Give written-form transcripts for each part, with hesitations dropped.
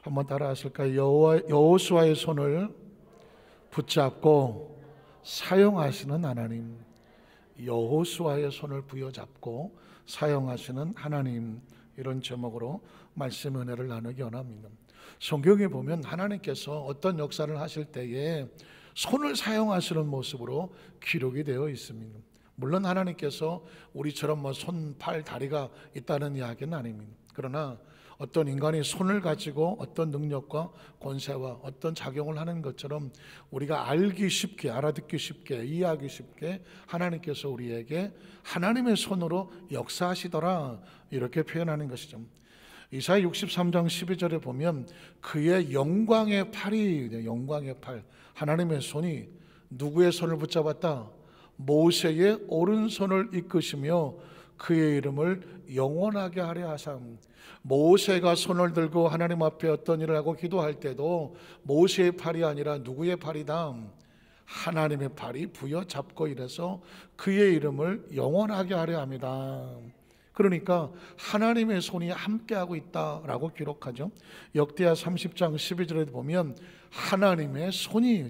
한번 따라 하실까요? 여호수아의 손을 붙잡고 사용하시는 하나님, 여호수아의 손을 부여잡고 사용하시는 하나님, 이런 제목으로 말씀 은혜를 나누기 원합니다. 성경에 보면 하나님께서 어떤 역사를 하실 때에 손을 사용하시는 모습으로 기록이 되어 있습니다. 물론 하나님께서 우리처럼 손, 팔, 다리가 있다는 이야기는 아닙니다. 그러나 어떤 인간이 손을 가지고 어떤 능력과 권세와 어떤 작용을 하는 것처럼 우리가 알기 쉽게, 알아듣기 쉽게, 이해하기 쉽게 하나님께서 우리에게 하나님의 손으로 역사하시더라, 이렇게 표현하는 것이죠. 이사야 63장 12절에 보면 그의 영광의 팔이, 영광의 팔, 하나님의 손이 누구의 손을 붙잡았다? 모세의 오른손을 이끄시며 그의 이름을 영원하게 하려 하삼. 모세가 손을 들고 하나님 앞에 어떤 일을 하고 기도할 때도 모세의 팔이 아니라 누구의 팔이다? 하나님의 팔이 부여잡고 이래서 그의 이름을 영원하게 하려 합니다. 그러니까 하나님의 손이 함께하고 있다라고 기록하죠. 역대하 30장 12절에 보면 하나님의 손이,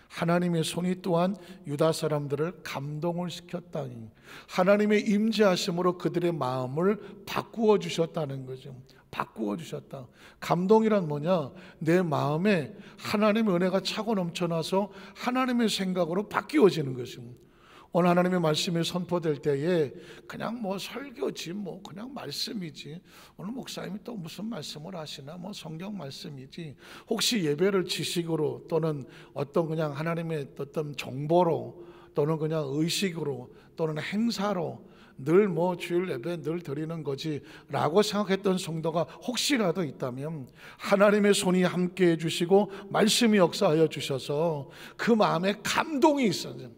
하나님의 손이 또한 유다 사람들을 감동을 시켰다. 하나님의 임재하심으로 그들의 마음을 바꾸어 주셨다는 거죠. 바꾸어 주셨다. 감동이란 뭐냐? 내 마음에 하나님의 은혜가 차고 넘쳐나서 하나님의 생각으로 바뀌어지는 것입니다. 오늘 하나님의 말씀이 선포될 때에 그냥 설교지, 그냥 말씀이지, 오늘 목사님이 또 무슨 말씀을 하시나, 성경 말씀이지, 혹시 예배를 지식으로 또는 어떤 그냥 하나님의 어떤 정보로 또는 그냥 의식으로 또는 행사로 늘 주일 예배 늘 드리는 거지 라고 생각했던 성도가 혹시라도 있다면 하나님의 손이 함께 해주시고 말씀이 역사하여 주셔서 그 마음에 감동이 있어요.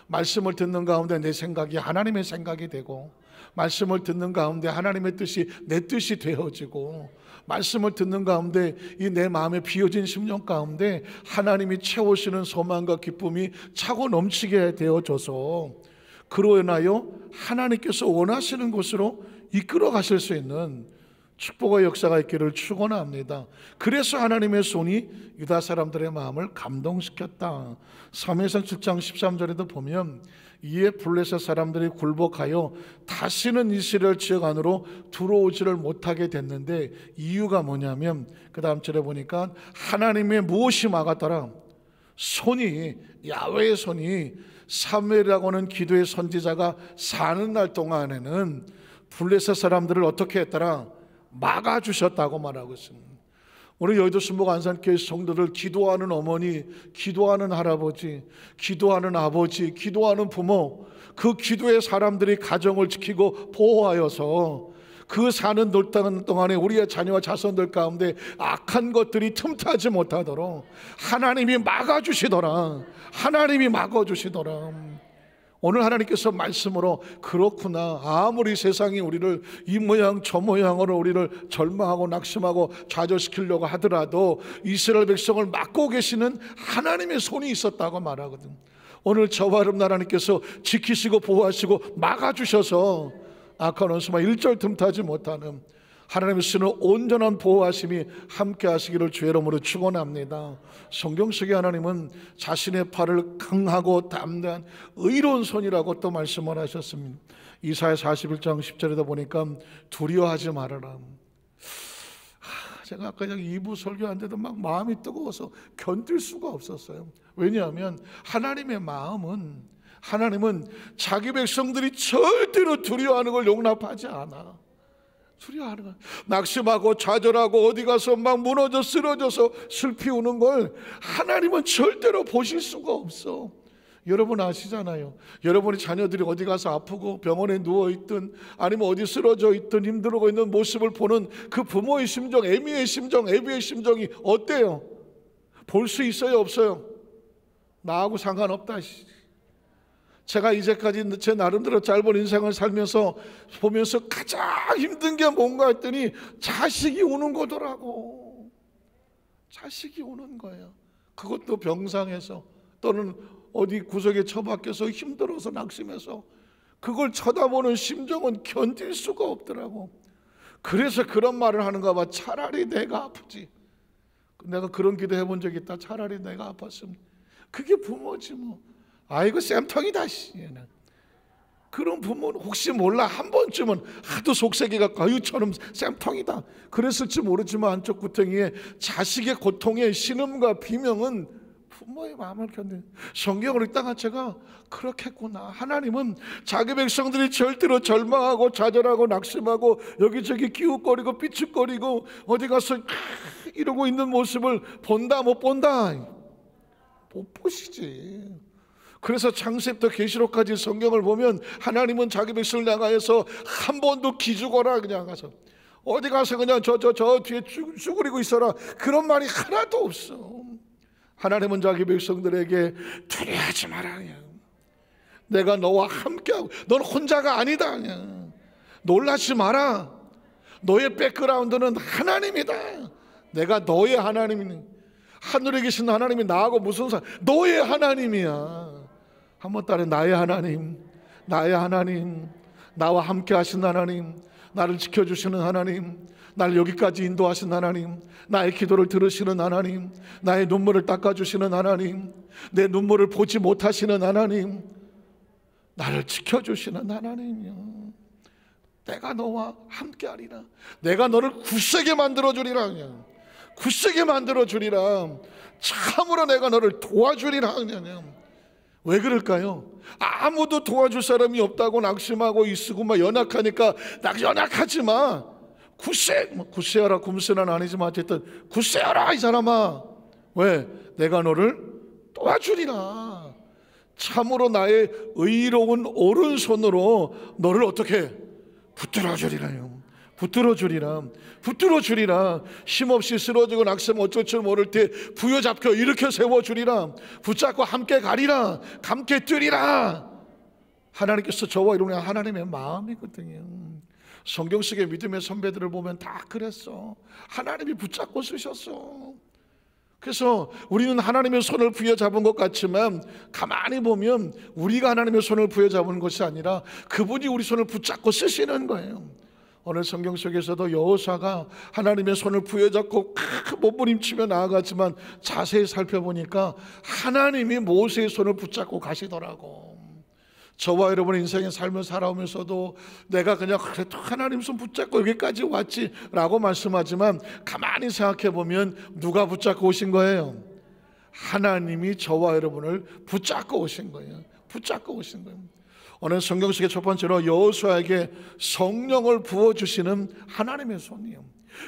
말씀을 듣는 가운데 내 생각이 하나님의 생각이 되고, 말씀을 듣는 가운데 하나님의 뜻이 내 뜻이 되어지고, 말씀을 듣는 가운데 이 내 마음에 비어진 심령 가운데 하나님이 채우시는 소망과 기쁨이 차고 넘치게 되어져서 그로 인하여 하나님께서 원하시는 곳으로 이끌어 가실 수 있는 축복의 역사가 있기를 축원합니다. 그래서 하나님의 손이 유다 사람들의 마음을 감동시켰다. 사무엘상 7장 13절에도 보면 이에 블레셋 사람들이 굴복하여 다시는 이스라엘 지역 안으로 들어오지를 못하게 됐는데 이유가 뭐냐면 그 다음 절에 보니까 하나님의 무엇이 막았더라? 손이, 야훼의 손이, 사무엘이라고 하는 기도의 선지자가 사는 날 동안에는 블레셋 사람들을 어떻게 했더라? 막아주셨다고 말하고 있습니다. 오늘 여의도 순복 안산교회 성도들, 기도하는 어머니, 기도하는 할아버지, 기도하는 아버지, 기도하는 부모, 그 기도의 사람들이 가정을 지키고 보호하여서 그 사는 동안에 우리의 자녀와 자손들 가운데 악한 것들이 틈타지 못하도록 하나님이 막아주시더라. 하나님이 막아주시더라. 오늘 하나님께서 말씀으로 그렇구나, 아무리 세상이 우리를 이 모양 저 모양으로 우리를 절망하고 낙심하고 좌절시키려고 하더라도 이스라엘 백성을 막고 계시는 하나님의 손이 있었다고 말하거든. 오늘 저와 여러분 하나님께서 지키시고 보호하시고 막아주셔서 악한 원수만 일절 틈타지 못하는 하나님의 쓰는 온전한 보호하심이 함께 하시기를 주의 이름으로 축원합니다. 성경 속의 하나님은 자신의 팔을 강하고 담대한 의로운 손이라고 또 말씀을 하셨습니다. 이사야 41장 10절에도 보니까 두려워하지 말아라. 제가 아까 2부 설교하는데도 막 마음이 뜨거워서 견딜 수가 없었어요. 왜냐하면 하나님은 자기 백성들이 절대로 두려워하는 걸 용납하지 않아. 두려워하는 거야. 낙심하고 좌절하고 어디 가서 막 무너져 쓰러져서 슬피 우는 걸 하나님은 절대로 보실 수가 없어. 여러분 아시잖아요. 여러분의 자녀들이 어디 가서 아프고 병원에 누워있든 아니면 어디 쓰러져 있든 힘들고 있는 모습을 보는 그 부모의 심정, 애미의 심정, 애비의 심정이 어때요? 볼 수 있어요, 없어요? 나하고 상관없다. 제가 이제까지 제 나름대로 짧은 인생을 살면서 보면서 가장 힘든 게 뭔가 했더니 자식이 우는 거더라고. 자식이 우는 거예요. 그것도 병상에서 또는 어디 구석에 처박혀서 힘들어서 낙심해서 그걸 쳐다보는 심정은 견딜 수가 없더라고. 그래서 그런 말을 하는가 봐. 차라리 내가 아프지. 내가 그런 기도 해본 적이 있다. 차라리 내가 아팠으면. 그게 부모지 뭐. 아이고 쌤통이다. 그런 부모는 혹시 몰라 한 번쯤은 하도 속세기가 가유처럼 쌤통이다 그랬을지 모르지만 안쪽 구덩이에 자식의 고통의 신음과 비명은 부모의 마음을 견디는, 성경을 읽다가 제가 그렇겠구나. 하나님은 자기 백성들이 절대로 절망하고 좌절하고 낙심하고 여기저기 기웃거리고 삐죽거리고 어디 가서 이러고 있는 모습을 본다 못 본다? 못 보시지. 그래서 창세부터 계시록까지 성경을 보면 하나님은 자기 백성을 향하여서 한 번도 기죽어라 그냥 가서 어디 가서 그냥 저 뒤에 쭈그리고 있어라 그런 말이 하나도 없어. 하나님은 자기 백성들에게 두려워하지 마라 그냥. 내가 너와 함께하고 넌 혼자가 아니다 그냥. 놀라지 마라. 너의 백그라운드는 하나님이다. 내가 너의 하나님이니. 하늘에 계신 하나님이 나하고 무슨 상관? 너의 하나님이야. 한번 따라 나의 하나님, 나의 하나님, 나와 함께 하신 하나님, 나를 지켜주시는 하나님, 나를 여기까지 인도하신 하나님, 나의 기도를 들으시는 하나님, 나의 눈물을 닦아주시는 하나님, 내 눈물을 보지 못하시는 하나님, 나를 지켜주시는 하나님이요. 내가 너와 함께하리라. 내가 너를 굳세게 만들어주리라. 그냥 굳세게 만들어주리라. 참으로 내가 너를 도와주리라. 그냥. 왜 그럴까요? 아무도 도와줄 사람이 없다고 낙심하고 있고 막 연약하니까 연약하지 마. 굳세어라 굼세는 아니지만 어쨌든 굳세어라 이 사람아. 왜? 내가 너를 도와주리라. 참으로 나의 의로운 오른손으로 너를 어떻게 붙들어주리라요. 붙들어주리라. 힘없이 쓰러지고 낙심 어쩔 줄 모를 때 부여잡혀 일으켜 세워주리라. 붙잡고 함께 가리라. 함께 뛰리라. 하나님께서 저와 여러분의 하나님의 마음이거든요. 성경 속의 믿음의 선배들을 보면 다 그랬어. 하나님이 붙잡고 쓰셨어. 그래서 우리는 하나님의 손을 부여잡은 것 같지만 가만히 보면 우리가 하나님의 손을 부여잡은 것이 아니라 그분이 우리 손을 붙잡고 쓰시는 거예요. 오늘 성경 속에서도 여호수아가 하나님의 손을 부여잡고 몸부림치며 나아갔지만 자세히 살펴보니까 하나님이 모세의 손을 붙잡고 가시더라고. 저와 여러분의 인생의 삶을 살아오면서도 내가 그냥 그래도 하나님 손 붙잡고 여기까지 왔지 라고 말씀하지만 가만히 생각해 보면 누가 붙잡고 오신 거예요? 하나님이 저와 여러분을 붙잡고 오신 거예요. 오늘 성경 속의 첫 번째로 여호수아에게 성령을 부어주시는 하나님의 손이에요.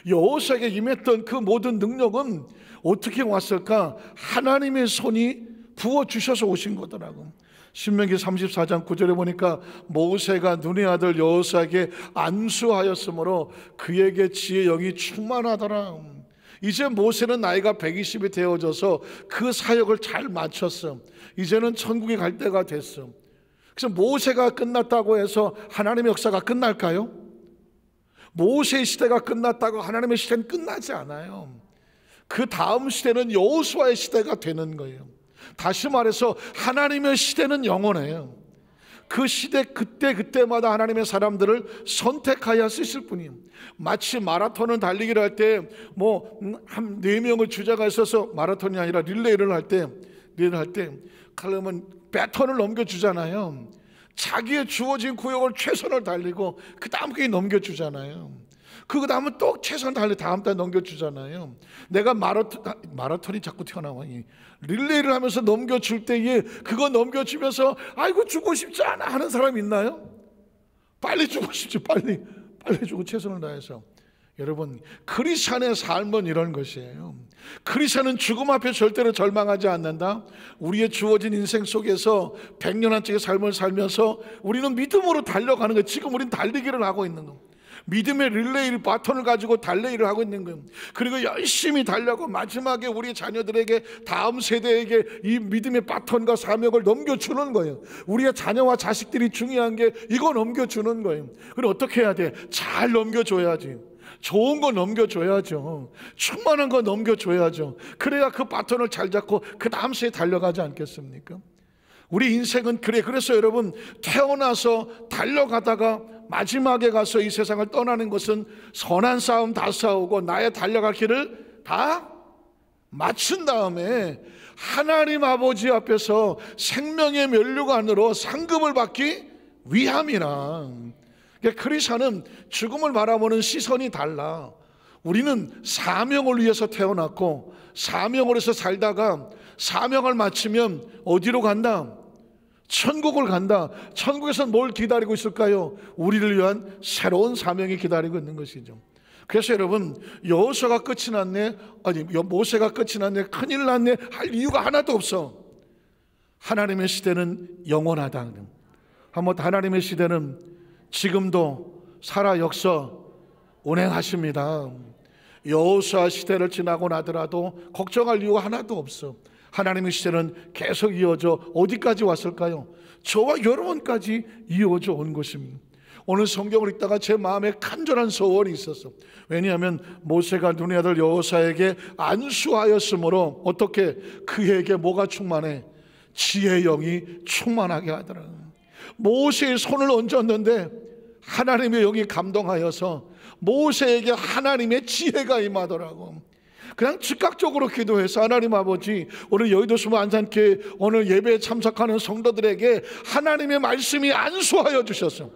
여호수아에게 임했던 그 모든 능력은 어떻게 왔을까? 하나님의 손이 부어주셔서 오신 거더라고. 신명기 34장 9절에 보니까 모세가 눈의 아들 여호수아에게 안수하였으므로 그에게 지혜의 영이 충만하더라. 이제 모세는 나이가 120이 되어져서 그 사역을 잘 마쳤어. 이제는 천국에 갈 때가 됐어. 그래서 모세가 끝났다고 해서 하나님의 역사가 끝날까요? 모세의 시대가 끝났다고 하나님의 시대는 끝나지 않아요. 그 다음 시대는 여호수아의 시대가 되는 거예요. 다시 말해서 하나님의 시대는 영원해요. 그 시대 그때마다 하나님의 사람들을 선택하여 쓰실 분이에요. 마치 마라톤을 달리기를 할 때 한 4명을 주자가 있어서 마라톤이 아니라 릴레이를 할 때 그러면 배턴을 넘겨주잖아요. 자기의 주어진 구역을 최선을 달리고 그 다음 게 넘겨주잖아요. 그 다음은 또 최선을 달리 다음 달 넘겨주잖아요. 내가 마라톤이 자꾸 튀어나와. 릴레이를 하면서 넘겨줄 때에 그거 넘겨주면서 아이고 죽고 싶지 않아 하는 사람 있나요? 빨리 죽고 싶지. 빨리 죽고 최선을 다해서. 여러분, 크리스찬의 삶은 이런 것이에요. 크리스찬은 죽음 앞에 절대로 절망하지 않는다. 우리의 주어진 인생 속에서 100년한째의 삶을 살면서 우리는 믿음으로 달려가는 거예요. 지금 우리는 달리기를 하고 있는 거예요. 믿음의 릴레이 바톤을 가지고 달리기를 하고 있는 거예요. 그리고 열심히 달려고 마지막에 우리 자녀들에게 다음 세대에게 이 믿음의 바톤과 사명을 넘겨주는 거예요. 우리의 자녀와 자식들이 중요한 게 이거 넘겨주는 거예요. 그럼 어떻게 해야 돼? 잘 넘겨줘야지. 좋은 거 넘겨줘야죠. 충만한 거 넘겨줘야죠. 그래야 그 바톤을 잘 잡고 그 다음 세에 달려가지 않겠습니까? 우리 인생은 그래. 그래서 여러분, 태어나서 달려가다가 마지막에 가서 이 세상을 떠나는 것은 선한 싸움 다 싸우고 나의 달려갈 길을 다 마친 다음에 하나님 아버지 앞에서 생명의 면류관으로 상급을 받기 위함이라. 그러니까 크리스천은 죽음을 바라보는 시선이 달라. 우리는 사명을 위해서 태어났고 사명을 위해서 살다가 사명을 마치면 어디로 간다? 천국을 간다. 천국에서 뭘 기다리고 있을까요? 우리를 위한 새로운 사명이 기다리고 있는 것이죠. 그래서 여러분, 여호수아가 끝이 났네, 아니 모세가 끝이 났네, 큰일 났네 할 이유가 하나도 없어. 하나님의 시대는 영원하다. 한번 하나님의 시대는 지금도 살아 역사 운행하십니다. 여호수아 시대를 지나고 나더라도 걱정할 이유가 하나도 없어. 하나님의 시대는 계속 이어져 어디까지 왔을까요? 저와 여러분까지 이어져 온 것입니다. 오늘 성경을 읽다가 제 마음에 간절한 소원이 있었어. 왜냐하면 모세가 눈의 아들 여호수아에게 안수하였으므로 어떻게 그에게 뭐가 충만해? 지혜의 영이 충만하게 하더라. 모세의 손을 얹었는데 하나님의 영이 감동하여서 모세에게 하나님의 지혜가 임하더라고. 그냥 즉각적으로 기도해서 하나님 아버지, 오늘 여의도 수모 안산교회 오늘 예배에 참석하는 성도들에게 하나님의 말씀이 안수하여 주셨어.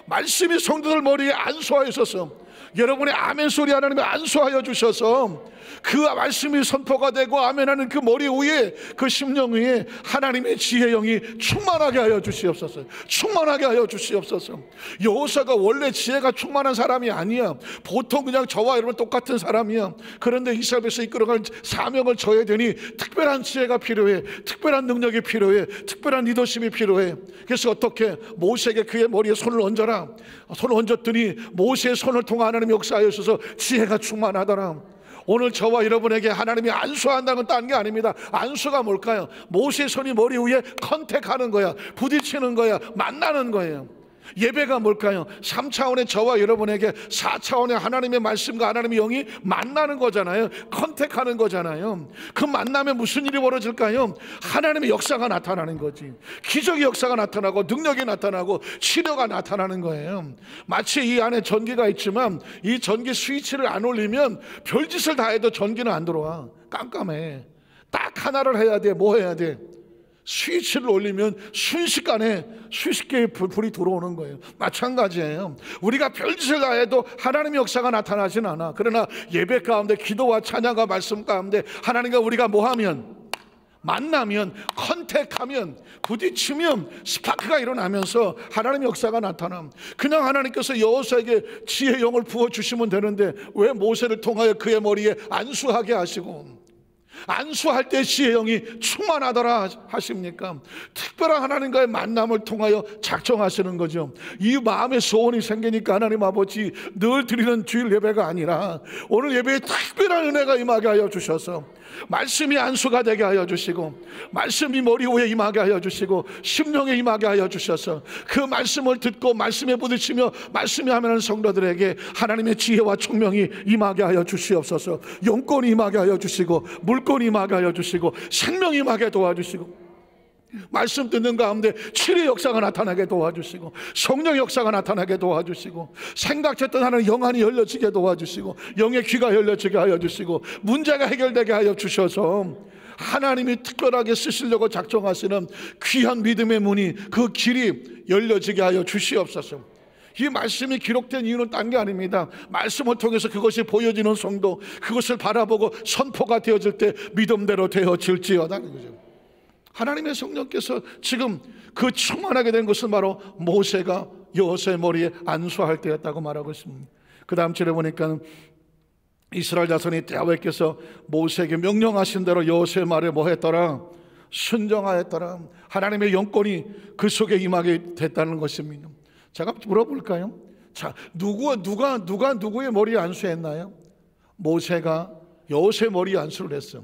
말씀이 성도들 머리에 안수하여서 여러분의 아멘 소리 하나님이 안수하여 주셔서 그 말씀이 선포가 되고 아멘하는 그 머리 위에, 그 심령 위에 하나님의 지혜 영이 충만하게 하여 주시옵소서. 충만하게 하여 주시옵소서. 여호수아가 원래 지혜가 충만한 사람이 아니야. 보통 그냥 저와 여러분 똑같은 사람이야. 그런데 이스라엘 백성 이끌어갈 사명을 져야 되니 특별한 지혜가 필요해. 특별한 능력이 필요해. 특별한 리더십이 필요해. 그래서 어떻게 모세에게 그의 머리에 손을 얹어라. 손을 얹었더니 모세의 손을 통해 하나님이 역사하셔서 지혜가 충만하더라. 오늘 저와 여러분에게 하나님이 안수한다는 건 딴 게 아닙니다. 안수가 뭘까요? 모세의 손이 머리 위에 컨택하는 거야. 부딪히는 거야. 만나는 거예요. 예배가 뭘까요? 3차원의 저와 여러분에게 4차원의 하나님의 말씀과 하나님의 영이 만나는 거잖아요. 컨택하는 거잖아요. 그 만남에 무슨 일이 벌어질까요? 하나님의 역사가 나타나는 거지. 기적의 역사가 나타나고 능력이 나타나고 치료가 나타나는 거예요. 마치 이 안에 전기가 있지만 이 전기 스위치를 안 올리면 별짓을 다 해도 전기는 안 들어와. 깜깜해. 딱 하나를 해야 돼. 뭐 해야 돼? 스위치를 올리면 순식간에 수십 개의 불이 들어오는 거예요. 마찬가지예요. 우리가 별짓을 다 해도 하나님의 역사가 나타나진 않아. 그러나 예배 가운데 기도와 찬양과 말씀 가운데 하나님과 우리가 뭐하면, 만나면, 컨택하면, 부딪히면 스파크가 일어나면서 하나님의 역사가 나타남. 그냥 하나님께서 여호수아에게 지혜의 영을 부어주시면 되는데 왜 모세를 통하여 그의 머리에 안수하게 하시고 안수할 때 지혜의 영이 충만하더라 하십니까? 특별한 하나님과의 만남을 통하여 작정하시는 거죠. 이 마음의 소원이 생기니까 하나님 아버지, 늘 드리는 주일 예배가 아니라 오늘 예배에 특별한 은혜가 임하게 하여 주셔서 말씀이 안수가 되게 하여 주시고 말씀이 머리 위에 임하게 하여 주시고 심령에 임하게 하여 주셔서 그 말씀을 듣고 말씀에 부딪히며 말씀이 하면 성도들에게 하나님의 지혜와 총명이 임하게 하여 주시옵소서. 영권이 임하게 하여 주시고 물권이 임하게 하여 주시고 생명이 임하게 도와주시고 말씀 듣는 가운데 치료의 역사가 나타나게 도와주시고 성령의 역사가 나타나게 도와주시고 생각했던 하나님 영안이 열려지게 도와주시고 영의 귀가 열려지게 하여 주시고 문제가 해결되게 하여 주셔서 하나님이 특별하게 쓰시려고 작정하시는 귀한 믿음의 문이, 그 길이 열려지게 하여 주시옵소서. 이 말씀이 기록된 이유는 딴 게 아닙니다. 말씀을 통해서 그것이 보여지는 성도, 그것을 바라보고 선포가 되어질 때 믿음대로 되어질지어다는 거죠. 하나님의 성령께서 지금 그 충만하게 된 것은 바로 모세가 여호수아의 머리에 안수할 때였다고 말하고 있습니다. 그 다음 절에 보니까 이스라엘 자손이 야훼께서 모세에게 명령하신 대로 여호수아의 말에 뭐 했더라? 순종하였더라. 하나님의 영권이 그 속에 임하게 됐다는 것입니다. 제가 물어볼까요? 자, 누가 누구의 머리에 안수했나요? 모세가 여호수아의 머리에 안수를 했어.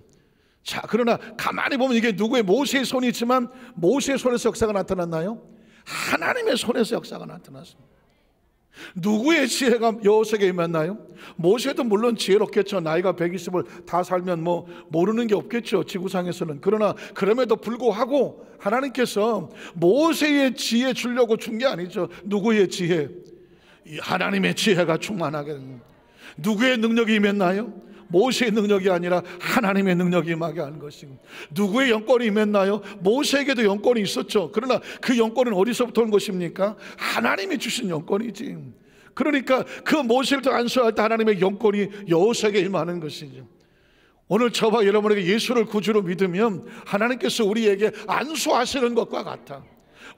자, 그러나 가만히 보면 이게 누구의, 모세의 손이 있지만 모세의 손에서 역사가 나타났나요? 하나님의 손에서 역사가 나타났습니다. 누구의 지혜가 여호수아에게 임했나요? 모세도 물론 지혜롭겠죠. 나이가 120을 다 살면 뭐 모르는 게 없겠죠, 지구상에서는. 그러나 그럼에도 불구하고 하나님께서 모세의 지혜 주려고 준 게 아니죠. 누구의 지혜? 하나님의 지혜가 충만하게 됩니다. 누구의 능력이 임했나요? 모세의 능력이 아니라 하나님의 능력이 임하게 하는 것이고, 누구의 영권이 임했나요? 모세에게도 영권이 있었죠. 그러나 그 영권은 어디서부터 온 것입니까? 하나님이 주신 영권이지. 그러니까 그 모세를 안수할 때 하나님의 영권이 여호수아에게 임하는 것이죠. 오늘 저와 여러분에게 예수를 구주로 믿으면 하나님께서 우리에게 안수하시는 것과 같아.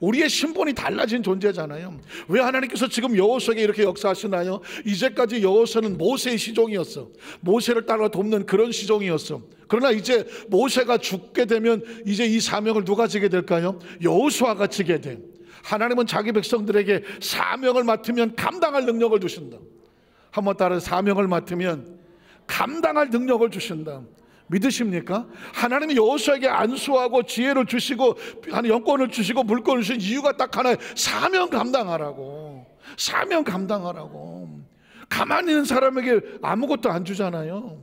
우리의 신분이 달라진 존재잖아요. 왜 하나님께서 지금 여호수아에게 이렇게 역사하시나요? 이제까지 여호수아는 모세의 시종이었어. 모세를 따라 돕는 그런 시종이었어. 그러나 이제 모세가 죽게 되면 이제 이 사명을 누가 지게 될까요? 여호수아가 지게 돼. 하나님은 자기 백성들에게 사명을 맡으면 감당할 능력을 주신다. 한번 따라, 사명을 맡으면 감당할 능력을 주신다. 믿으십니까? 하나님이 여호수아에게 안수하고 지혜를 주시고 영권을 주시고 물권을 주신 이유가 딱 하나예요. 사명 감당하라고. 사명 감당하라고. 가만히 있는 사람에게 아무것도 안 주잖아요.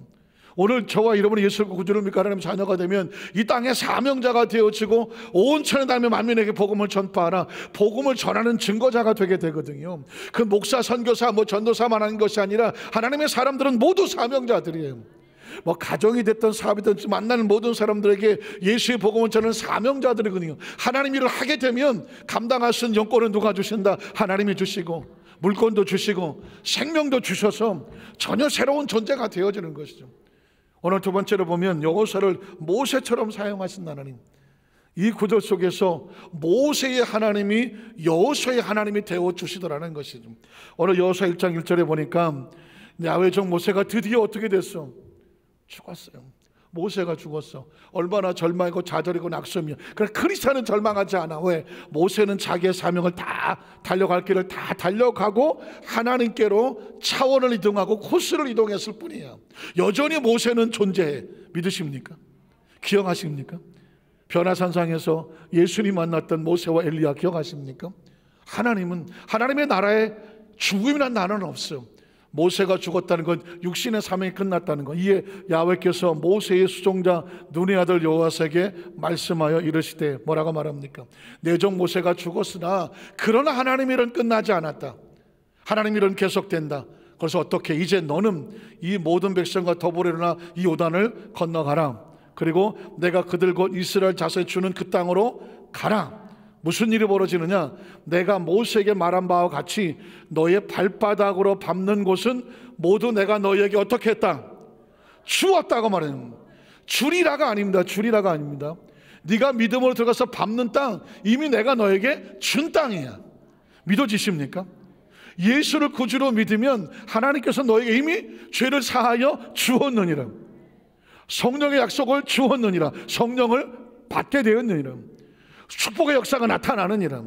오늘 저와 여러분이 예수를 구주를 믿고 하나님 자녀가 되면 이 땅의 사명자가 되어지고 온 천에 닿으며 만민에게 복음을 전파하라. 복음을 전하는 증거자가 되게 되거든요. 그 목사, 선교사, 전도사만 하는 것이 아니라 하나님의 사람들은 모두 사명자들이에요. 가정이 됐든 사업이 됐든 만나는 모든 사람들에게 예수의 복음을 전하는 사명자들이거든요. 하나님 일을 하게 되면 감당할 수 있는 영권은 누가 주신다? 하나님이 주시고 물권도 주시고 생명도 주셔서 전혀 새로운 존재가 되어지는 것이죠. 오늘 두 번째로 보면 여호수아를 모세처럼 사용하신 하나님. 이 구절 속에서 모세의 하나님이 여호수아의 하나님이 되어주시더라는 것이죠. 오늘 여호수아 1장 1절에 보니까 야훼 종 모세가 드디어 어떻게 됐어? 죽었어요. 모세가 죽었어. 얼마나 절망이고 좌절이고 낙심이야. 그러나 크리스찬은 절망하지 않아. 왜? 모세는 자기의 사명을 다 달려갈 길을 다 달려가고 하나님께로 차원을 이동하고 코스를 이동했을 뿐이야. 여전히 모세는 존재해. 믿으십니까? 기억하십니까? 변화산상에서 예수님 만났던 모세와 엘리야 기억하십니까? 하나님은, 하나님의 나라에 죽음이란 단어는 없어요. 모세가 죽었다는 건 육신의 사명이 끝났다는 것. 이에 야훼께서 모세의 수종자 눈의 아들 여호수아에게 말씀하여 이르시되 뭐라고 말합니까? 내 종 모세가 죽었으나 그러나 하나님의 일은 끝나지 않았다. 하나님의 일은 계속된다. 그래서 어떻게? 이제 너는 이 모든 백성과 더불어 일어나 이 요단을 건너가라. 그리고 내가 그들 곧 이스라엘 자손에 주는 그 땅으로 가라. 무슨 일이 벌어지느냐? 내가 모세에게 말한 바와 같이 너의 발바닥으로 밟는 곳은 모두 내가 너희에게 어떻게 했다? 주었다고 말해요. 주리라가 아닙니다. 주리라가 아닙니다. 네가 믿음으로 들어가서 밟는 땅, 이미 내가 너에게 준 땅이야. 믿어지십니까? 예수를 구주로 믿으면 하나님께서 너에게 이미 죄를 사하여 주었느니라. 성령의 약속을 주었느니라. 성령을 받게 되었느니라. 축복의 역사가 나타나느니라.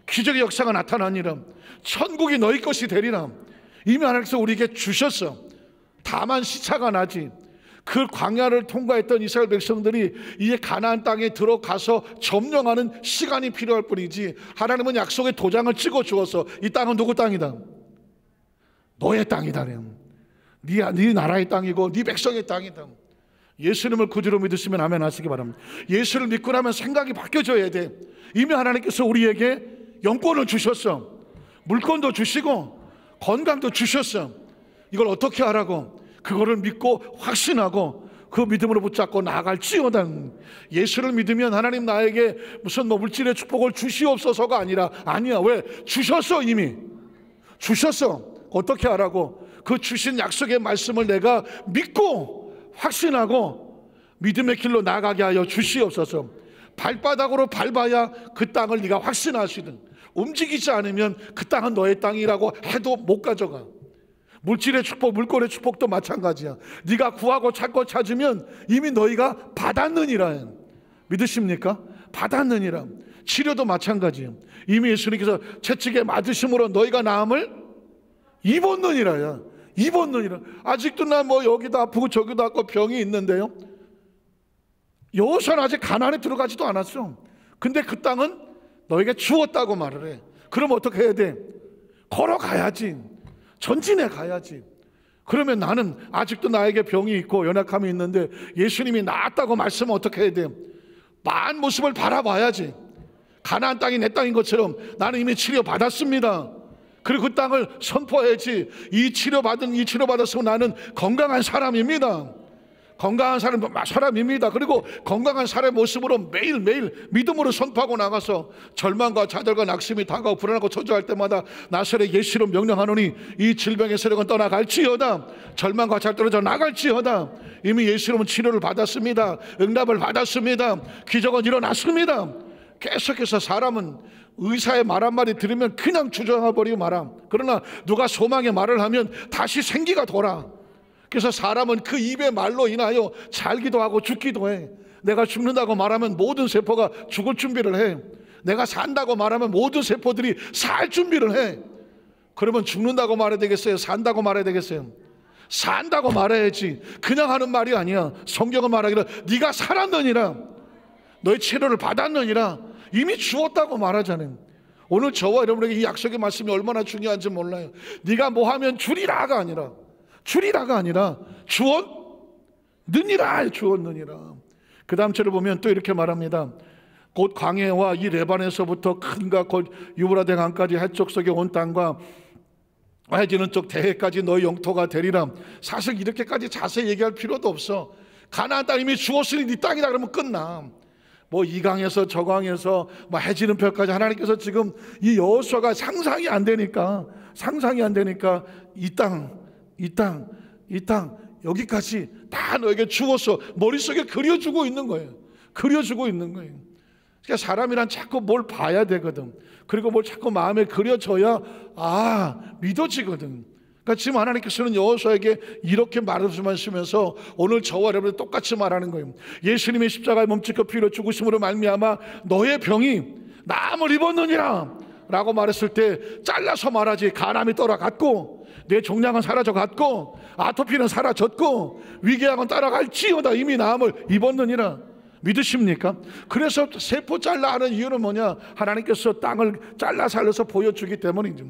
기적의 역사가 나타나니라. 천국이 너희 것이 되리라. 이미 하나님께서 우리에게 주셨어. 다만 시차가 나지. 그 광야를 통과했던 이스라엘 백성들이 이제 가나안 땅에 들어가서 점령하는 시간이 필요할 뿐이지, 하나님은 약속의 도장을 찍어 주어서 이 땅은 누구 땅이다? 너의 땅이다. 네 나라의 땅이고 네 백성의 땅이다. 예수님을 구주로 믿으시면 아멘 하시기 바랍니다. 예수를 믿고 나면 생각이 바뀌어져야 돼. 이미 하나님께서 우리에게 영권을 주셨어. 물권도 주시고 건강도 주셨어. 이걸 어떻게 하라고? 그거를 믿고 확신하고 그 믿음으로 붙잡고 나아갈지어다. 예수를 믿으면 하나님 나에게 무슨 물질의 축복을 주시옵소서가 아니라, 아니야. 왜? 주셨어. 이미 주셨어. 어떻게 하라고? 그 주신 약속의 말씀을 내가 믿고 확신하고 믿음의 길로 나가게 하여 주시옵소서. 발바닥으로 밟아야 그 땅을 네가 확신할 수 있는, 움직이지 않으면 그 땅은 너의 땅이라고 해도 못 가져가. 물질의 축복, 물권의 축복도 마찬가지야. 네가 구하고 찾고 찾으면 이미 너희가 받았느니라. 믿으십니까? 받았느니라. 치료도 마찬가지야. 이미 예수님께서 채찍에 맞으심으로 너희가 나음을 입었느니라. 입었느니라. 아직도 나 여기도 아프고 저기도 아프고 병이 있는데요. 여호수아는 아직 가나안에 들어가지도 않았어. 근데 그 땅은 너에게 주었다고 말을 해. 그럼 어떻게 해야 돼? 걸어가야지. 전진해 가야지. 그러면 나는 아직도 나에게 병이 있고 연약함이 있는데 예수님이 나았다고 말씀하면 어떻게 해야 돼? 만 모습을 바라봐야지. 가나안 땅이 내 땅인 것처럼 나는 이미 치료 받았습니다. 그리고 그 땅을 선포해야지. 이 치료받았으면 나는 건강한 사람입니다. 건강한 사람입니다. 그리고 건강한 사람의 모습으로 매일매일 믿음으로 선포하고 나가서 절망과 좌절과 낙심이 다가오고 불안하고 초조할 때마다 나사렛 예수로 명령하노니 이 질병의 세력은 떠나갈지어다. 절망과 좌절 떨어져 나갈지어다. 이미 예수님은 치료를 받았습니다. 응답을 받았습니다. 기적은 일어났습니다. 계속해서 사람은 의사의 말 한마디 들으면 그냥 주저해버리고 말아. 그러나 누가 소망의 말을 하면 다시 생기가 돌아. 그래서 사람은 그 입의 말로 인하여 살기도 하고 죽기도 해. 내가 죽는다고 말하면 모든 세포가 죽을 준비를 해. 내가 산다고 말하면 모든 세포들이 살 준비를 해. 그러면 죽는다고 말해야 되겠어요? 산다고 말해야 되겠어요? 산다고 말해야지. 그냥 하는 말이 아니야. 성경은 말하기를 네가 살았느니라, 너의 치료를 받았느니라, 이미 주었다고 말하잖아요. 오늘 저와 여러분에게 이 약속의 말씀이 얼마나 중요한지 몰라요. 네가 뭐 하면 주리라가 아니라 주었느니라. 그 다음 절을 보면 또 이렇게 말합니다. 곧 광해와 이 레반에서부터 큰가 곧 유브라데 강까지 해쪽 속에 온 땅과 해지는 쪽 대해까지 너의 영토가 되리라. 사실 이렇게까지 자세히 얘기할 필요도 없어. 가나안 땅 이미 주었으니 네 땅이다 그러면 끝나. 뭐 이 강에서 저 강에서 뭐 해지는 벽까지 하나님께서 지금 이 여호수아가 상상이 안 되니까 이 땅 여기까지 다 너에게 주었어. 머릿속에 그려주고 있는 거예요. 그러니까 사람이란 자꾸 뭘 봐야 되거든. 그리고 뭘 자꾸 마음에 그려져야 믿어지거든. 그러니까 지금 하나님께서는 여호수아에게 이렇게 말씀하시면서 오늘 저와 여러분들 똑같이 말하는 거예요. 예수님의 십자가에 몸짓고 피로 죽으심으로 말미암아 너의 병이 나음을 입었느니라 라고 말했을 때 잘라서 말하지. 간암이 떠나갔고 내 종양은 사라져갔고 아토피는 사라졌고 위궤양은 따라갈지어다. 이미 나음을 입었느니라. 믿으십니까? 그래서 세포 잘라 하는 이유는 뭐냐? 하나님께서 땅을 잘라 살려서 보여주기 때문이죠.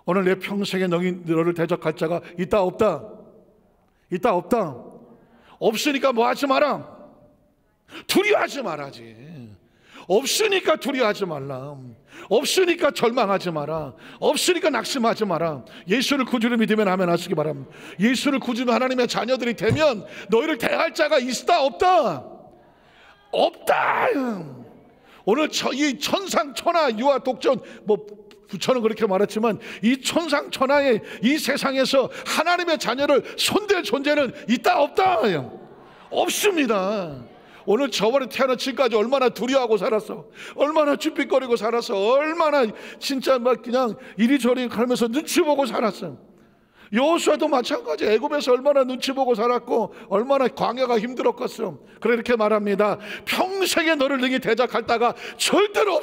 오늘 내 평생에 너를 대적할 자가 있다 없다? 없으니까 뭐 하지 마라? 두려워하지 말아지. 없으니까 두려워하지 말라. 없으니까 절망하지 마라. 없으니까 낙심하지 마라. 예수를 구주로 믿으면 아멘 하시기 바랍니다. 예수를 구주로 하나님의 자녀들이 되면 너희를 대할 자가 있다 없다? 없다. 오늘 이 천상천하 유아 독전 부처는 그렇게 말했지만 이 천상천하의 이 세상에서 하나님의 자녀를 손댈 존재는 있다 없다? 없습니다. 오늘 저번에 태어난 지금까지 얼마나 두려워하고 살았어. 얼마나 쭈삣거리고 살았어. 얼마나 진짜 막 그냥 이리저리 가면서 눈치 보고 살았어. 여호수아도 마찬가지. 애굽에서 얼마나 눈치 보고 살았고 얼마나 광야가 힘들었겠어. 그래 이렇게 말합니다. 평생에 너를 능히 대적할다가 절대로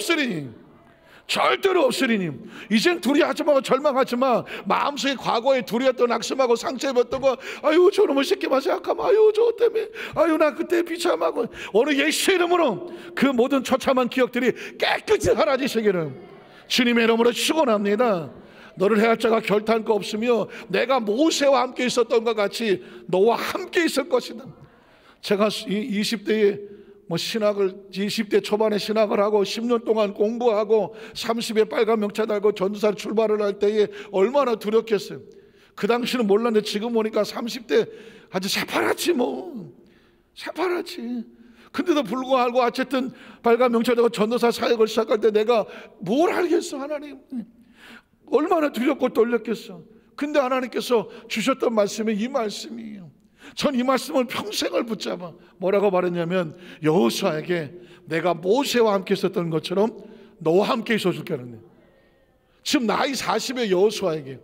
없으리니 이젠 두려워하지 말고 절망하지 마. 마음속에 과거에 두려웠던 낙심하고 상처입었던 거 아유 저놈의 새끼만 생각하면 아유 저 때문에 아유 나 그때 비참하고 오늘 예수의 이름으로 그 모든 처참한 기억들이 깨끗이 사라지시기를 주님의 이름으로 축원합니다. 너를 해할 자가 결탄 거 없으며 내가 모세와 함께 있었던 것 같이 너와 함께 있을 것이다. 제가 20대에 20대 초반에 신학을 하고 10년 동안 공부하고 30에 빨간 명차 달고 전도사로 출발을 할 때에 얼마나 두렵겠어요. 그 당시는 몰랐는데 지금 보니까 30대 아주 새파랗지 새파랗지. 근데도 불구하고 어쨌든 빨간 명차 달고 전도사 사역을 시작할 때 내가 뭘 알겠어. 하나님 얼마나 두렵고 떨렸겠어. 근데 하나님께서 주셨던 말씀이 이 말씀이에요. 전 이 말씀을 평생을 붙잡아 뭐라고 말했냐면 여호수아에게 내가 모세와 함께 있었던 것처럼 너와 함께 있어줄게 하는. 지금 나이 40의 여호수아에게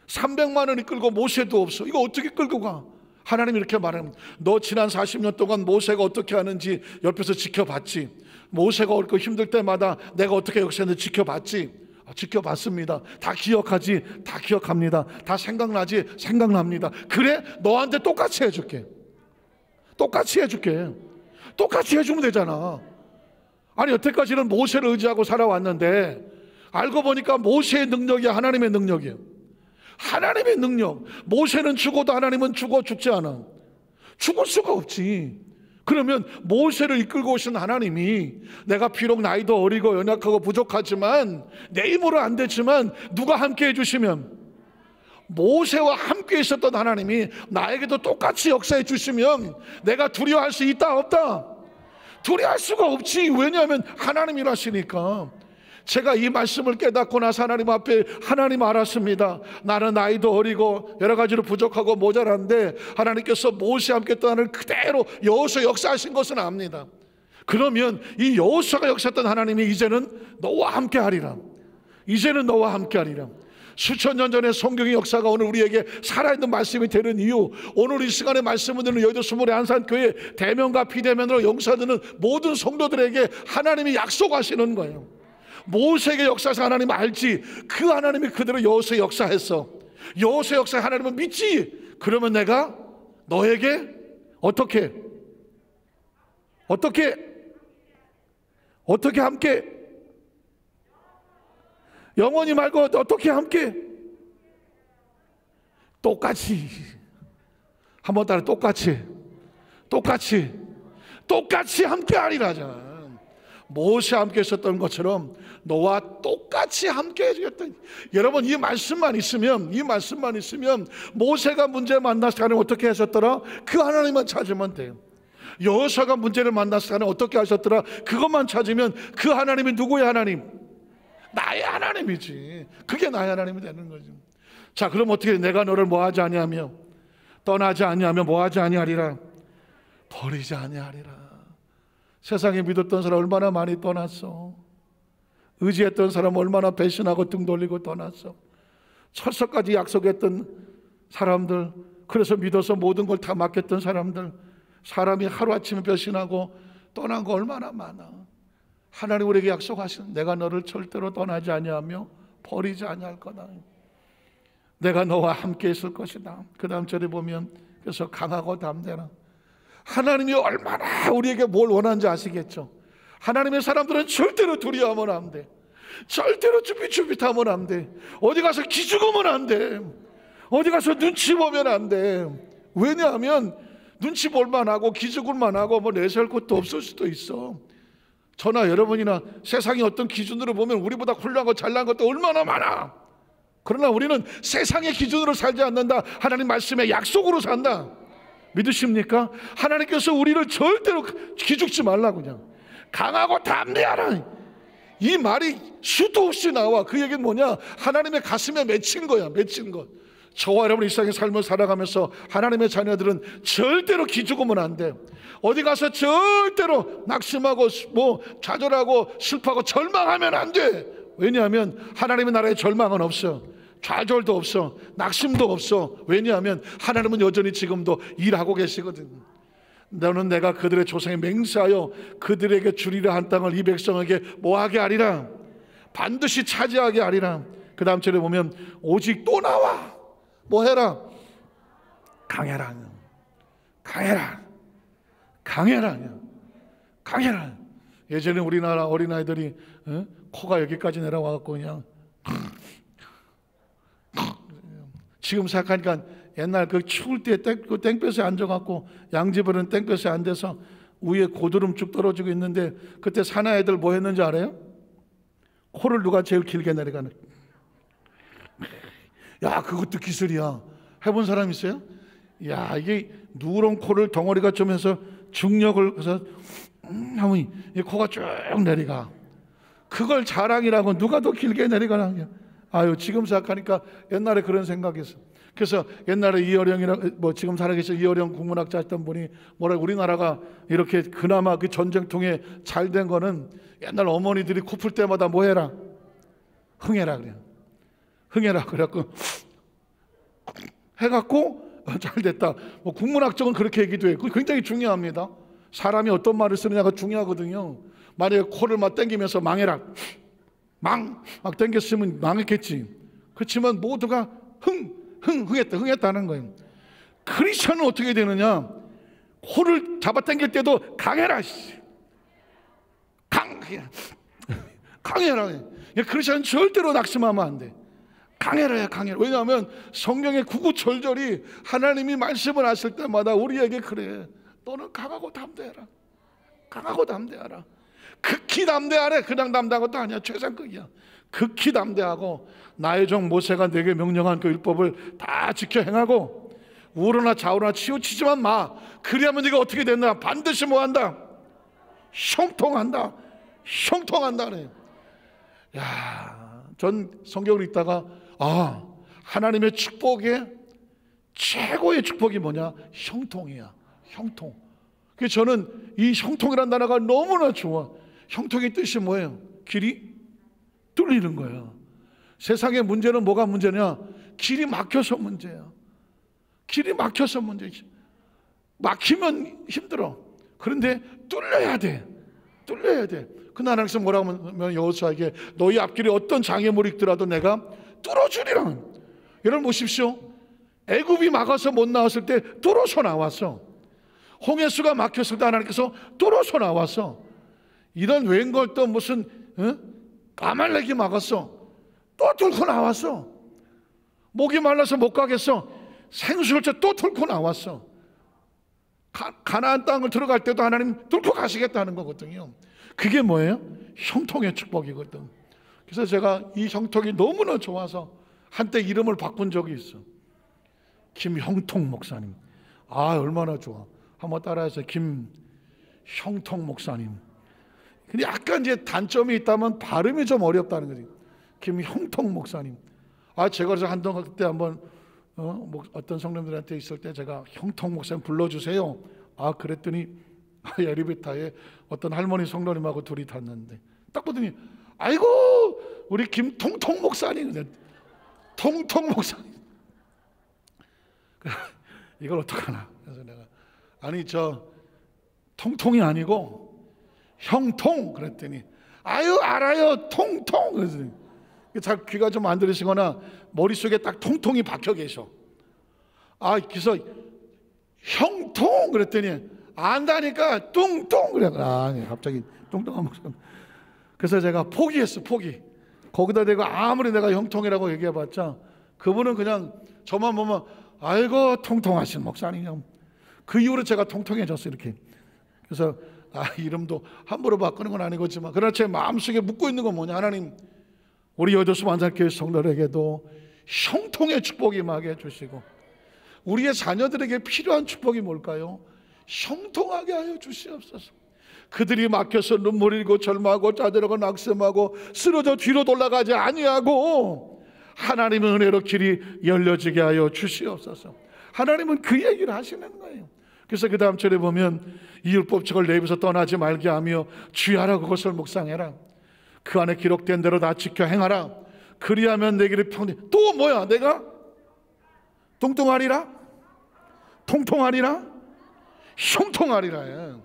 300만 원이 끌고 모세도 없어. 이거 어떻게 끌고 가? 하나님이 이렇게 말합니다. 너 지난 40년 동안 모세가 어떻게 하는지 옆에서 지켜봤지. 모세가 옳고 힘들 때마다 내가 어떻게 역사했는지 지켜봤지. 지켜봤습니다. 다 기억하지? 다 기억합니다. 다 생각나지? 생각납니다. 그래? 너한테 똑같이 해줄게. 똑같이 해주면 되잖아. 아니 여태까지는 모세를 의지하고 살아왔는데 알고 보니까 모세의 능력이 하나님의 능력이에요. 하나님의 능력. 모세는 죽어도 하나님은 죽지 않아. 죽을 수가 없지. 그러면 모세를 이끌고 오신 하나님이 내가 비록 나이도 어리고 연약하고 부족하지만 내 힘으로 안 되지만 누가 함께 해주시면, 모세와 함께 있었던 하나님이 나에게도 똑같이 역사해 주시면 내가 두려워할 수 있다 없다? 두려워할 수가 없지. 왜냐하면 하나님이라시니까. 제가 이 말씀을 깨닫고 나서 하나님 앞에, 하나님 알았습니다. 나는 나이도 어리고 여러 가지로 부족하고 모자란데 하나님께서 모세와 함께 했던 하나님을 그대로 여호수아 역사하신 것은 압니다. 그러면 이 여호수아가 역사했던 하나님이 이제는 너와 함께 하리라. 이제는 너와 함께 하리라. 수천 년 전의 성경의 역사가 오늘 우리에게 살아있는 말씀이 되는 이유, 오늘 이 시간에 말씀을 듣는 여의도 스물의 한산교회 대면과 비대면으로 용사드는 모든 성도들에게 하나님이 약속하시는 거예요. 모세에게 역사해서 하나님 알지, 그 하나님이 그대로 여호수아 역사했어. 여호수아 역사에 하나님은 믿지. 그러면 내가 너에게 어떻게 함께, 영원히 말고 어떻게 함께? 똑같이. 한번 따라, 똑같이 함께 하리라잖아. 모세와 함께 있었던 것처럼 너와 똑같이 함께 해주겠다. 여러분, 이 말씀만 있으면 모세가 문제 만났을 때 하나님 어떻게 하셨더라? 그 하나님만 찾으면 돼요. 여호수아가 문제를 만났을 때 하나님 어떻게 하셨더라? 그것만 찾으면 그 하나님이 누구의 하나님? 나의 하나님이지. 그게 나의 하나님이 되는 거지. 자, 그럼 어떻게? 내가 너를 뭐하지 아니하며 떠나지 아니하며 뭐하지 아니하리라? 버리지 아니하리라. 세상에 믿었던 사람 얼마나 많이 떠났어. 의지했던 사람 얼마나 배신하고 등 돌리고 떠났어. 철석까지 약속했던 사람들, 그래서 믿어서 모든 걸 다 맡겼던 사람들, 사람이 하루아침에 배신하고 떠난 거 얼마나 많아. 하나님 우리에게 약속하신, 내가 너를 절대로 떠나지 아니하며 버리지 아니할 거다. 내가 너와 함께 있을 것이다. 그 다음 절에 보면, 그래서 강하고 담대라. 하나님이 얼마나 우리에게 뭘 원하는지 아시겠죠? 하나님의 사람들은 절대로 두려워하면 안 돼. 절대로 쭈삣쭈삣하면 안 돼. 어디 가서 기죽으면 안 돼. 어디 가서 눈치 보면 안 돼. 왜냐하면 눈치 볼만 하고 기죽을만 하고 뭐 내세울 것도 없을 수도 있어. 저나 여러분이나 세상의 어떤 기준으로 보면 우리보다 훌륭하고 잘난 것도 얼마나 많아. 그러나 우리는 세상의 기준으로 살지 않는다. 하나님 말씀의 약속으로 산다. 믿으십니까? 하나님께서 우리를 절대로 기죽지 말라고, 그냥 강하고 담대하라. 이 말이 수도 없이 나와. 그 얘기는 뭐냐? 하나님의 가슴에 맺힌 거야. 맺힌 것. 저와 여러분 이 세상의 삶을 살아가면서 하나님의 자녀들은 절대로 기죽으면 안 돼. 어디 가서 절대로 낙심하고 뭐 좌절하고 슬퍼하고 절망하면 안 돼. 왜냐하면 하나님의 나라에 절망은 없어. 좌절도 없어. 낙심도 없어. 왜냐하면 하나님은 여전히 지금도 일하고 계시거든. 너는 내가 그들의 조상에 맹세하여 그들에게 주리라 한 땅을 이 백성에게 뭐하게 하리라? 반드시 차지하게 하리라. 그 다음 절에 보면 오직 또 나와 뭐 해라? 강해라. 강해라. 강해라. 강해라. 예전에 우리나라 어린아이들이 코가 여기까지 내려와갖고 그냥 지금 생각하니까 옛날 그 추울 때 땡볕에 앉아갖고 양지벌은 땡볕에 앉아서 위에 고드름 쭉 떨어지고 있는데 그때 사나이들 뭐 했는지 알아요? 코를 누가 제일 길게 내려가는. 야, 그것도 기술이야. 해본 사람 있어요? 야, 이게 누런 코를 덩어리가 좀 해서 중력을 해서 하면 이 코가 쭉 내려가. 그걸 자랑이라고 누가 더 길게 내려가나. 아유, 지금 생각하니까 옛날에 그런 생각했어. 그래서 옛날에 이어령이라 뭐 지금 살아계신 이어령 국문학자 했던 분이 뭐라, 우리나라가 이렇게 그나마 그 전쟁통에 잘 된 거는 옛날 어머니들이 코 풀 때마다 뭐 해라? 흥해라 그래요. 흥해라 그래갖고 해갖고 잘 됐다. 뭐 국문학적은 그렇게 얘기도 해. 그게 굉장히 중요합니다. 사람이 어떤 말을 쓰느냐가 중요하거든요. 만약에 코를 막 땡기면서 망해라, 막 땡겼으면 망했겠지. 그렇지만 모두가 흥했다는 거예요. 크리스천은 어떻게 되느냐? 코를 잡아 당길 때도 강해라. 강해라. 크리스천은 절대로 낙심하면 안 돼. 강해라. 왜냐하면 성경의 구구절절이 하나님이 말씀을 하실 때마다 우리에게 그래. 너는 강하고 담대해라. 강하고 담대하라. 극히 담대하래. 그냥 담대한 것도 아니야. 최상급이야. 극히 담대하고 나의 종 모세가 내게 명령한 그 율법을 다 지켜 행하고 우로나 좌우로나 치우치지만 마. 그리하면 네가 어떻게 된다? 반드시 뭐한다? 형통한다. 형통한다 그래요. 야, 전 성경을 읽다가 하나님의 축복의 최고의 축복이 뭐냐? 형통이야. 형통. 그래서 저는 이 형통이라는 단어가 너무나 좋아. 형통의 뜻이 뭐예요? 길이 뚫리는 거예요. 세상의 문제는 뭐가 문제냐? 길이 막혀서 문제야. 길이 막혀서 문제야. 막히면 힘들어. 그런데 뚫려야 돼. 뚫려야 돼. 그날 하나님께서 뭐라고 하면 여호수아에게 너희 앞길에 어떤 장애물이 있더라도 내가 뚫어주리라. 여러분 보십시오. 애굽이 막아서 못 나왔을 때 뚫어서 나왔어. 홍해수가 막혔을 때 하나님께서 뚫어서 나왔어. 이런 웬걸 또 무슨 아말렉이 막았어. 또 뚫고 나왔어. 목이 말라서 못 가겠어. 생수를 또 뚫고 나왔어. 가나안 땅을 들어갈 때도 하나님 뚫고 가시겠다는 거거든요. 그게 뭐예요? 형통의 축복이거든. 그래서 제가 이 형통이 너무나 좋아서 한때 이름을 바꾼 적이 있어. 김형통 목사님. 얼마나 좋아. 한번 따라해서 김형통 목사님. 근데 약간 이제 단점이 있다면 발음이 좀 어렵다는 거지. 김형통 목사님. 제가 그래서 한동안 그때 한번 어떤 성도님들한테 있을 때 제가 형통 목사님 불러주세요. 그랬더니 에리베타에 어떤 할머니 성도님하고 둘이 탔는데 딱 보더니 아이고 우리 김통통 목사님. 통통 목사님. 이걸 어떡하나. 그래서 내가 저 통통이 아니고 형통 그랬더니 알아요 통통. 그래서 잘 귀가 좀 안 들으시거나 머릿속에 딱 통통이 박혀 계셔. 그래서 형통 그랬더니 안다니까 뚱뚱 그래. 갑자기 뚱뚱한 목소리. 그래서 제가 포기했어. 포기. 거기다 내가 아무리 내가 형통이라고 얘기해봤자 그분은 그냥 저만 보면 아이고 통통하신 목사님. 그 이후로 제가 통통해졌어요. 이렇게. 그래서 이름도 함부로 바꾸는 건 아니겠지만 그러나 제 마음속에 묻고 있는 건 뭐냐? 하나님 우리 여도수 만삭교회 성도에게도 형통의 축복이 임하게 해주시고 우리의 자녀들에게 필요한 축복이 뭘까요? 형통하게 하여 주시옵소서. 그들이 막혀서 눈물 흘리고 절망하고 짜들어가 낙심하고 쓰러져 뒤로 돌아가지 아니하고 하나님의 은혜로 길이 열려지게 하여 주시옵소서. 하나님은 그 얘기를 하시는 거예요. 그래서 그 다음 절에 보면 이 율법책을 내 입에서 떠나지 말게 하며 주의하라 그것을 묵상해라. 그 안에 기록된 대로 다 지켜 행하라. 그리하면 내 길이 평생. 또 뭐야? 내가 뚱뚱하리라? 통통하리라? 형통하리라.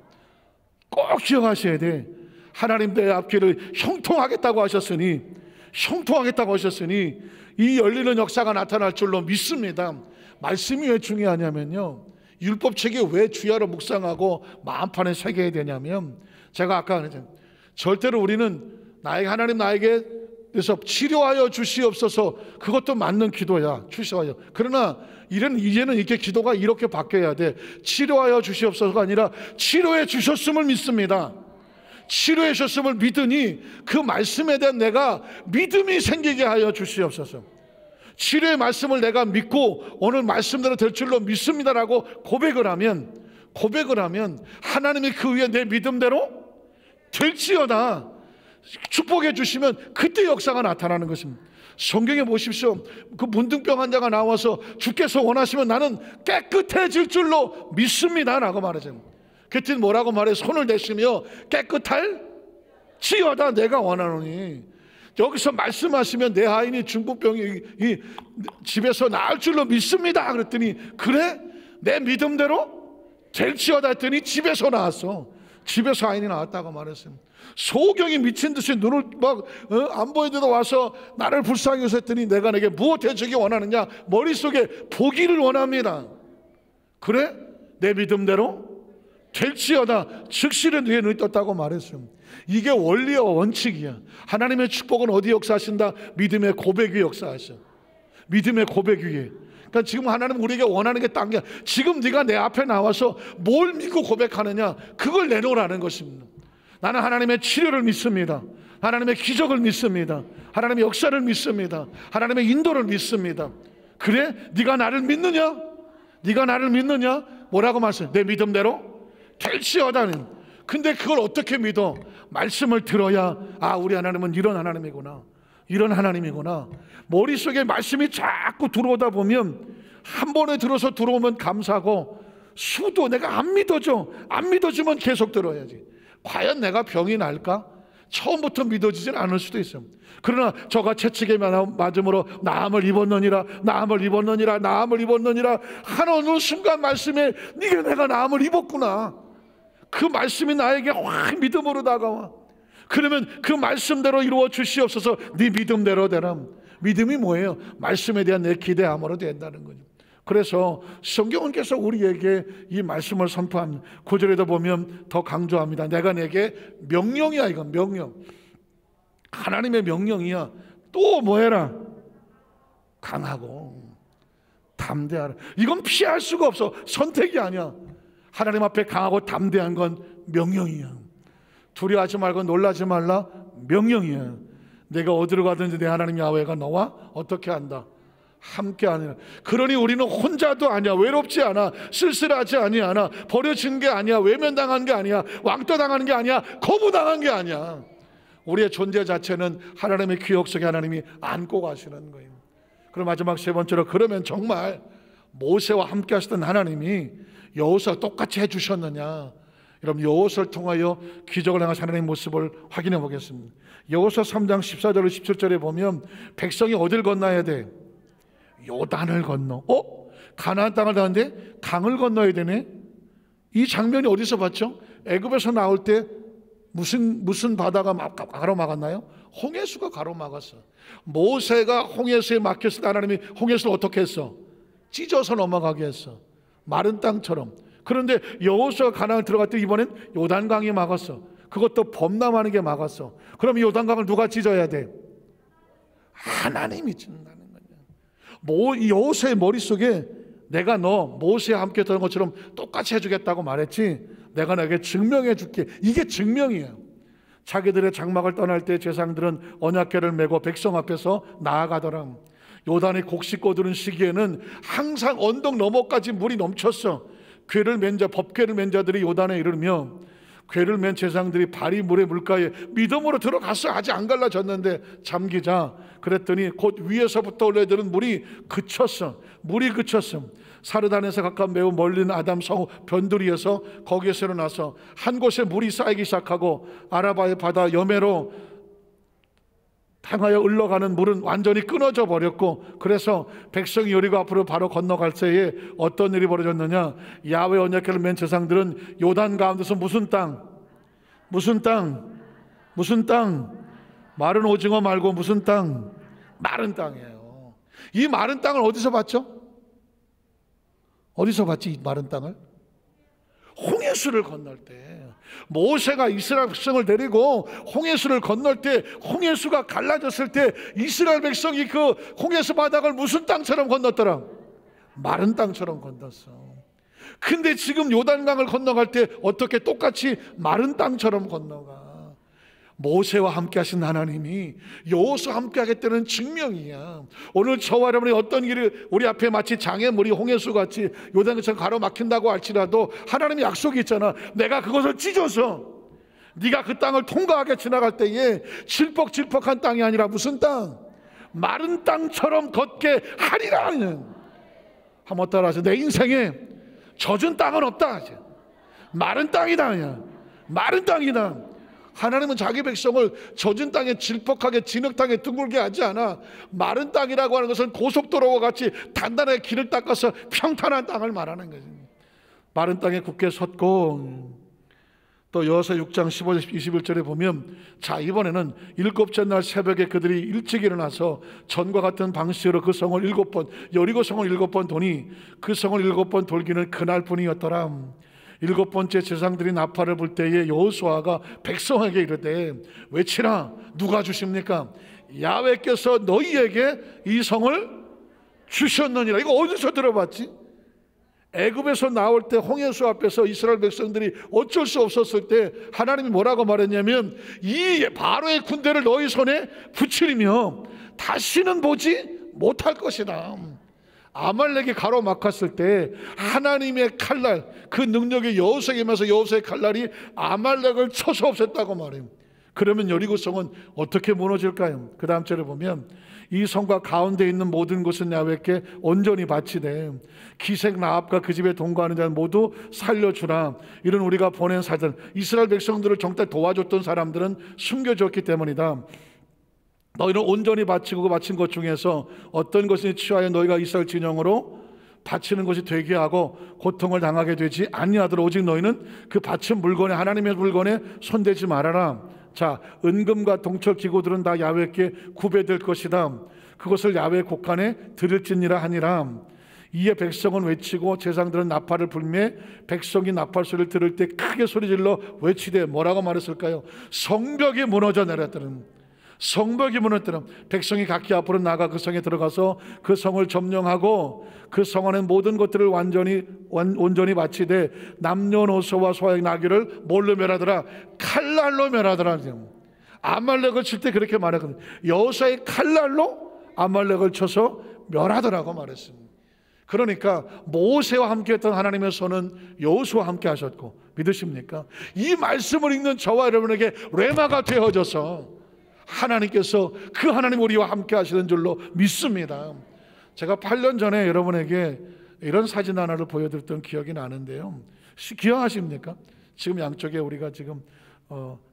꼭 기억하셔야 돼. 하나님 내 앞길을 형통하겠다고 하셨으니 이 열리는 역사가 나타날 줄로 믿습니다. 말씀이 왜 중요하냐면요, 율법책이 왜 주야로 묵상하고 마음판에 새겨야 되냐면, 제가 아까 그랬잖아요. 절대로 우리는 하나님 나에게 그래서 치료하여 주시옵소서, 그것도 맞는 기도야. 주시하여. 그러나 이제는 이렇게 기도가 이렇게 바뀌어야 돼. 치료하여 주시옵소서가 아니라 치료해 주셨음을 믿습니다. 치료해 주셨음을 믿으니 그 말씀에 대한 내가 믿음이 생기게 하여 주시옵소서. 치료의 말씀을 내가 믿고 오늘 말씀대로 될 줄로 믿습니다라고 고백을 하면 하나님이 그 위에 내 믿음대로 될지어다 축복해 주시면 그때 역사가 나타나는 것입니다. 성경에 보십시오. 그 문둥병 환자가 나와서 주께서 원하시면 나는 깨끗해질 줄로 믿습니다 라고 말하잖아요. 그때 뭐라고 말해? 손을 대시며 깨끗할지어다 내가 원하노니. 여기서 말씀하시면 내 아인이 중풍병이 집에서 나을 줄로 믿습니다 그랬더니 그래? 내 믿음대로 될지어다 했더니 집에서 나왔어. 집에서 아인이 나왔다고 말했어요. 소경이 미친 듯이 눈을 막 안 보이는데도 와서 나를 불쌍히 여서 했더니 내가 내게 무엇 해주기 원하느냐? 머릿속에 보기를 원합니다. 그래? 내 믿음대로 될지어다 즉시를 위에 눈이 떴다고 말했어요. 이게 원리와 원칙이야. 하나님의 축복은 어디 역사하신다? 믿음의 고백 위에 역사하셔. 믿음의 고백 위에. 그러니까 지금 하나님 우리에게 원하는 게 딴 게, 지금 네가 내 앞에 나와서 뭘 믿고 고백하느냐, 그걸 내놓으라는 것입니다. 나는 하나님의 치료를 믿습니다. 하나님의 기적을 믿습니다. 하나님의 역사를 믿습니다. 하나님의 인도를 믿습니다. 그래? 네가 나를 믿느냐? 네가 나를 믿느냐? 뭐라고 말씀해? 내 믿음대로 될지어다는. 근데 그걸 어떻게 믿어? 말씀을 들어야, 아, 우리 하나님은 이런 하나님이구나, 이런 하나님이구나. 머릿속에 말씀이 자꾸 들어오다 보면, 한 번에 들어서 들어오면 감사하고, 수도 내가 안 믿어져. 안 믿어지면 계속 들어야지. 과연 내가 병이 날까? 처음부터 믿어지진 않을 수도 있어요. 그러나 저가 채찍에 맞음으로 나음을 입었느니라, 나음을 입었느니라, 나음을 입었느니라 하는 어느 순간 말씀에, 네가 내가 나음을 입었구나, 그 말씀이 나에게 확 믿음으로 다가와. 그러면 그 말씀대로 이루어 주시옵소서. 네 믿음대로 되라. 믿음이 뭐예요? 말씀에 대한 내 기대함으로 된다는 거죠. 그래서 성경은 계속 우리에게 이 말씀을 선포한 9절에도 보면 더 강조합니다. 내가 내게 명령이야. 이건 명령, 하나님의 명령이야. 또 뭐해라? 강하고 담대하라. 이건 피할 수가 없어. 선택이 아니야. 하나님 앞에 강하고 담대한 건 명령이야. 두려워하지 말고 놀라지 말라, 명령이야. 내가 어디로 가든지 내 하나님 야훼가 너와 어떻게 한다? 함께 하느라. 그러니 우리는 혼자도 아니야. 외롭지 않아. 쓸쓸하지 아니야. 버려진 게 아니야. 외면당한 게 아니야. 왕따당하는 게 아니야. 거부당한 게 아니야. 우리의 존재 자체는 하나님의 기억 속에 하나님이 안고 가시는 거예요. 그럼 마지막 세 번째로, 그러면 정말 모세와 함께 하시던 하나님이 여호수아와 똑같이 해주셨느냐? 여러분, 여호수아를 통하여 기적을 행하신 하나님의 모습을 확인해 보겠습니다. 여호수아 3장 14절로 17절에 보면 백성이 어딜 건너야 돼? 요단을 건너. 가나안 땅을 가는데 강을 건너야 되네. 이 장면이 어디서 봤죠? 애굽에서 나올 때 무슨 바다가 가로막았나요? 홍해수가 가로막았어. 모세가 홍해수에 막혔을 때 하나님이 홍해수를 어떻게 했어? 찢어서 넘어가게 했어. 마른 땅처럼. 그런데 여호수아가 가나안에 들어갈 때 이번엔 요단강이 막았어. 그것도 범람하는 게 막았어. 그럼 요단강을 누가 찢어야 돼? 하나님이 찢는다는 거냐. 여호수아의 머릿속에 내가 너 모세와 함께 했던 것처럼 똑같이 해주겠다고 말했지, 내가 너에게 증명해 줄게. 이게 증명이에요. 자기들의 장막을 떠날 때 제사장들은 언약궤를 메고 백성 앞에서 나아가더라. 요단이 곡식 들은 시기에는 항상 언덕 너머까지 물이 넘쳤어. 법궤를 맨 자들이 요단에 이르며, 궤를 맨 제사장들이 발이 물의 물가에 믿음으로 들어갔어. 아직 안 갈라졌는데 잠기자. 그랬더니 곧 위에서부터 올라들은 물이 그쳤어. 물이 그쳤어. 사르단에서 가까운 매우 멀리 있는 아담 성 변두리에서 거기에서 일어나서 한 곳에 물이 쌓이기 시작하고 아라바의 바다 여매로 향하여 흘러가는 물은 완전히 끊어져 버렸고, 그래서 백성이 여리고 앞으로 바로 건너갈 때에 어떤 일이 벌어졌느냐? 야훼 언약궤를 맨 제사장들은 요단 가운데서 무슨 땅? 마른 오징어 말고 무슨 땅? 마른 땅이에요. 이 마른 땅을 어디서 봤죠? 어디서 봤지? 이 마른 땅을? 홍해수를 건널 때, 모세가 이스라엘 백성을 데리고 홍해수를 건널 때, 홍해수가 갈라졌을 때 이스라엘 백성이 그 홍해수 바닥을 무슨 땅처럼 건넜더라? 마른 땅처럼 건넜어. 근데 지금 요단강을 건너갈 때 어떻게 똑같이 마른 땅처럼 건너가? 모세와 함께 하신 하나님이 여호수아와 함께 하겠다는 증명이야. 오늘 저와 여러분이 어떤 일이 우리 앞에 마치 장애물이 홍해수같이 요단강처럼 가로막힌다고 할지라도 하나님의 약속이 있잖아. 내가 그것을 찢어서 네가 그 땅을 통과하게 지나갈 때에 질퍽질퍽한 땅이 아니라 무슨 땅? 마른 땅처럼 걷게 하리라. 한번 따라하세요. 내 인생에 젖은 땅은 없다. 마른 땅이다. 마른 땅이다. 하나님은 자기 백성을 젖은 땅에 질퍽하게 진흙탕에 둥글게 하지 않아. 마른 땅이라고 하는 것은 고속도로와 같이 단단하게 길을 닦아서 평탄한 땅을 말하는 거지. 마른 땅에 굳게 섰고, 또 여호수아 6장 15절 21절에 보면, 자, 이번에는 일곱째 날 새벽에 그들이 일찍 일어나서 전과 같은 방식으로 그 성을 7번, 여리고 성을 7번 도니 그 성을 7번 돌기는 그날뿐이었더라. 7번째 제사장들이 나팔을 불 때에 여호수아가 백성에게 이르되 외치라. 누가 주십니까? 야훼께서 너희에게 이 성을 주셨느니라. 이거 어디서 들어봤지? 애굽에서 나올 때 홍해수 앞에서 이스라엘 백성들이 어쩔 수 없었을 때 하나님이 뭐라고 말했냐면 이 바로의 군대를 너희 손에 붙이리며 다시는 보지 못할 것이다. 아말렉이 가로막았을 때 하나님의 칼날, 그 능력이 여호수아에게 임해서 여호수아의 칼날이 아말렉을 쳐서 없앴다고 말해요. 그러면 여리고성은 어떻게 무너질까요? 그 다음 절에 보면 이 성과 가운데 있는 모든 것은 야훼께 온전히 바치되 기생 라합과 그 집에 동거하는 자는 모두 살려주라. 이런 우리가 보낸 사들, 이스라엘 백성들을 정말 도와줬던 사람들은 숨겨졌기 때문이다. 너희는 온전히 바치고 바친 것 중에서 어떤 것을 취하여 너희가 이스라엘 진영으로 바치는 것이 되게 하고 고통을 당하게 되지 아니하도록 오직 너희는 그 바친 물건에, 하나님의 물건에 손대지 말아라. 자, 은금과 동철 기구들은 다 야훼께 구배될 것이다. 그것을 야훼 곳간에 드릴지니라 하니라. 이에 백성은 외치고 제사장들은 나팔을 불매 백성이 나팔 소리를 들을 때 크게 소리질러 외치되 뭐라고 말했을까요? 성벽이 무너져 내렸다는, 성벽이 무너뜨려 백성이 각기 앞으로 나가 그 성에 들어가서 그 성을 점령하고 그 성 안에 모든 것들을 온전히 바치되 남녀노소와 소아의 나귀를 뭘로 멸하더라? 칼날로 멸하더라. 아말렉을 칠 때 그렇게 말했거든요. 여호수아의 칼날로 아말렉을 쳐서 멸하더라고 말했습니다. 그러니까 모세와 함께했던 하나님의 손은 여호수아와 함께 하셨고, 믿으십니까? 이 말씀을 읽는 저와 여러분에게 레마가 되어져서 하나님께서 그 하나님 우리와 함께 하시는 줄로 믿습니다. 제가 8년 전에 여러분에게 이런 사진 하나를 보여드렸던 기억이 나는데요, 기억하십니까? 지금 양쪽에 우리가 지금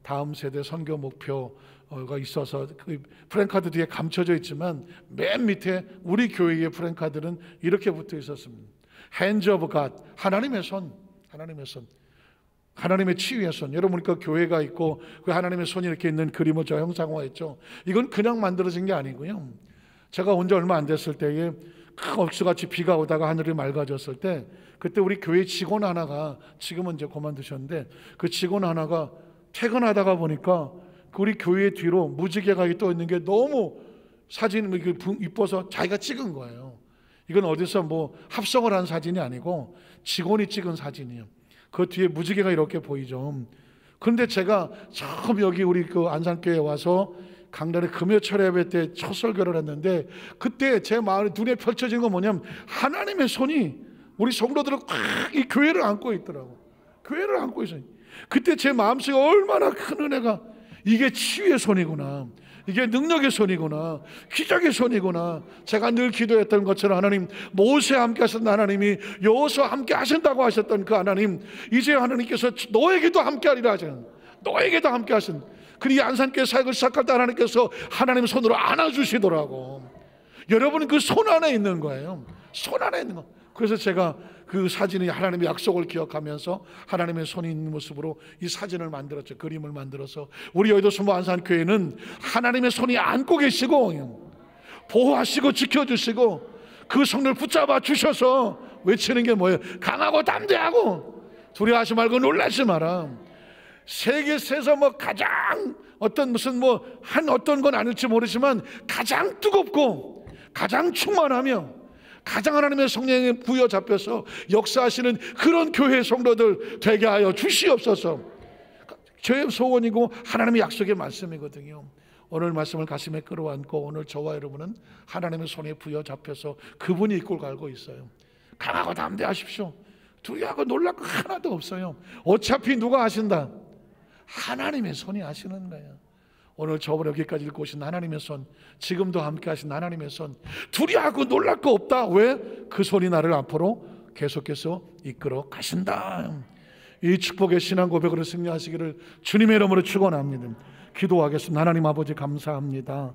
다음 세대 선교 목표가 있어서 그 프랜카드 뒤에 감춰져 있지만 맨 밑에 우리 교회의 프랜카드는 이렇게 붙어 있었습니다. Hands of God, 하나님의 손, 하나님의 손, 하나님의 치유의 손. 여러분 보니까 교회가 있고 그 하나님의 손이 이렇게 있는 그림을 제가 형상화했죠. 이건 그냥 만들어진 게 아니고요, 제가 온 지 얼마 안 됐을 때에 큰 억수같이 비가 오다가 하늘이 맑아졌을 때, 그때 우리 교회 직원 하나가, 지금은 이제 그만두셨는데 그 직원 하나가 퇴근하다가 보니까 우리 교회 뒤로 무지개가 떠 있는 게 너무 사진이 이뻐서 자기가 찍은 거예요. 이건 어디서 뭐 합성을 한 사진이 아니고 직원이 찍은 사진이에요. 그 뒤에 무지개가 이렇게 보이죠. 그런데 제가 처음 여기 우리 그 안산교회에 와서 강단에 금요철 예배 때 첫 설교를 했는데, 그때 제 마음에 눈에 펼쳐진 건 뭐냐면 하나님의 손이 우리 성도들을 꽉 이 교회를 안고 있더라고. 교회를 안고 있어요. 그때 제 마음속에 얼마나 큰 은혜가, 이게 치유의 손이구나, 이게 능력의 손이구나, 기적의 손이구나. 제가 늘 기도했던 것처럼 하나님, 모세와 함께 하셨던 하나님이 여호수아와 함께 하신다고 하셨던 그 하나님, 이제 하나님께서 너에게도 함께 하리라 하시는, 너에게도 함께 하신, 그리고 이 안산교회 사역을 시작할 때 하나님께서 하나님 손으로 안아주시더라고. 여러분은 그 손 안에 있는 거예요. 손 안에 있는 거. 그래서 제가 그 사진이 하나님의 약속을 기억하면서 하나님의 손이 있는 모습으로 이 사진을 만들었죠. 그림을 만들어서 우리 여의도 수모 안산교회는 하나님의 손이 안고 계시고 보호하시고 지켜주시고 그 손을 붙잡아 주셔서 외치는 게 뭐예요? 강하고 담대하고 두려워하지 말고 놀라지 마라. 세계에서 뭐 가장 어떤 무슨 뭐 한 어떤 건 아닐지 모르지만 가장 뜨겁고 가장 충만하며 가장 하나님의 성령에 부여잡혀서 역사하시는 그런 교회 성도들 되게 하여 주시옵소서. 저의 소원이고 하나님의 약속의 말씀이거든요. 오늘 말씀을 가슴에 끌어안고 오늘 저와 여러분은 하나님의 손에 부여잡혀서 그분이 이끌고 가고 있어요. 강하고 담대하십시오. 두려워하고 놀랄 거 하나도 없어요. 어차피 누가 하신다? 하나님의 손이 하시는 거예요. 오늘 저번 여기까지 읽고 오신 하나님의 손, 지금도 함께 하신 하나님의 손, 두려워하고 놀랄 거 없다. 왜? 그 손이 나를 앞으로 계속해서 이끌어 가신다. 이 축복의 신앙 고백으로 승리하시기를 주님의 이름으로 축원합니다. 기도하겠습니다. 하나님 아버지 감사합니다.